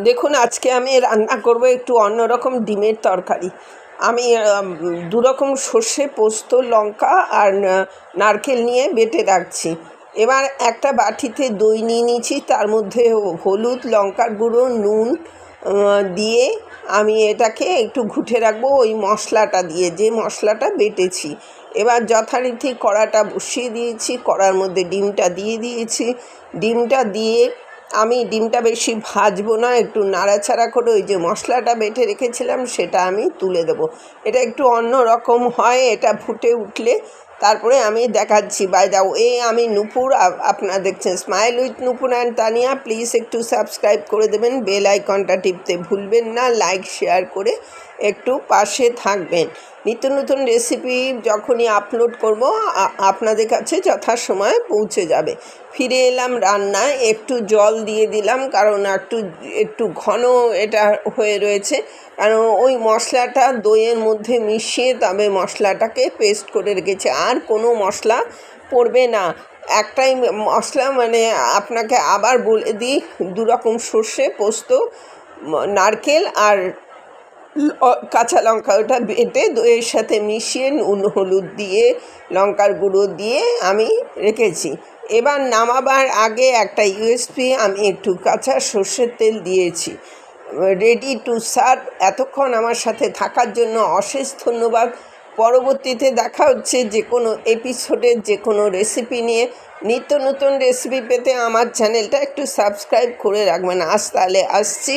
দেখুন, আজকে আমি রান্না করব একটু অন্যরকম ডিমের তরকারি। আমি দুরকম সর্ষে, পোস্ত, লঙ্কা আর নারকেল নিয়ে বেটে রাখছি। এবার একটা বাটিতে দই নিয়ে নিয়েছি, তার মধ্যে হলুদ, লঙ্কার গুঁড়ো, নুন দিয়ে আমি এটাকে একটু ঘুটে রাখবো ওই মশলাটা দিয়ে, যে মশলাটা বেটেছি। এবার যথারীতি কড়াটা বসিয়ে দিয়েছি, কড়ার মধ্যে ডিমটা দিয়ে দিয়েছি। ডিমটা দিয়ে আমি ডিমটা বেশি ভাজবো না, একটু নাড়াচাড়া করে ওই যে মশলাটা বেটে রেখেছিলাম সেটা আমি তুলে দেবো। এটা একটু অন্য রকম হয়, এটা ফুটে উঠলে তারপরে আমি দেখাচ্ছি। বাই দা ওয়ে, আমি নূপুর, আপনারা দেখছেন smile with Nupur and Tania. Please একটু সাবস্ক্রাইব করে দেবেন, বেল আইকনটা টিপতে ভুলবেন না, লাইক শেয়ার করে একটু পাশে থাকবেন। নিত্য নতুন রেসিপি যখনই আপলোড করব আপনাদের কাছে যথাসময়ে পৌঁছে যাবে। ফিরে এলাম রান্নায়, একটু জল দিয়ে দিলাম কারণ একটু ঘন এটা হয়ে রয়েছে, কারণ ওই মশলাটা দইয়ের মধ্যে মিশিয়ে তবে মশলাটাকে পেস্ট করে রেখেছে, আর কোনো মশলা পড়বে না। একটাই মশলা, মানে আপনাকে আবার বলে দিই, দুরকম সর্ষে, পোস্ত, নারকেল আর কাঁচা লঙ্কা, ওটা বেটে দইয়ের সাথে মিশিয়ে নুন হলুদ দিয়ে লঙ্কার গুঁড়ো দিয়ে আমি রেখেছি। এবার নামাবার আগে একটা ইউএসপি, আমি একটু কাঁচা সর্ষের তেল দিয়েছি। Ready to serve. এতক্ষণ আমার সাথে থাকার জন্য অশেষ ধন্যবাদ। পরবর্তীতে দেখা হচ্ছে যে কোনো এপিসোডের যে কোনো রেসিপি নিয়ে। নিত্য নতুন রেসিপি পেতে আমার চ্যানেলটা একটু সাবস্ক্রাইব করে রাখবেন। তাহলে আসছি।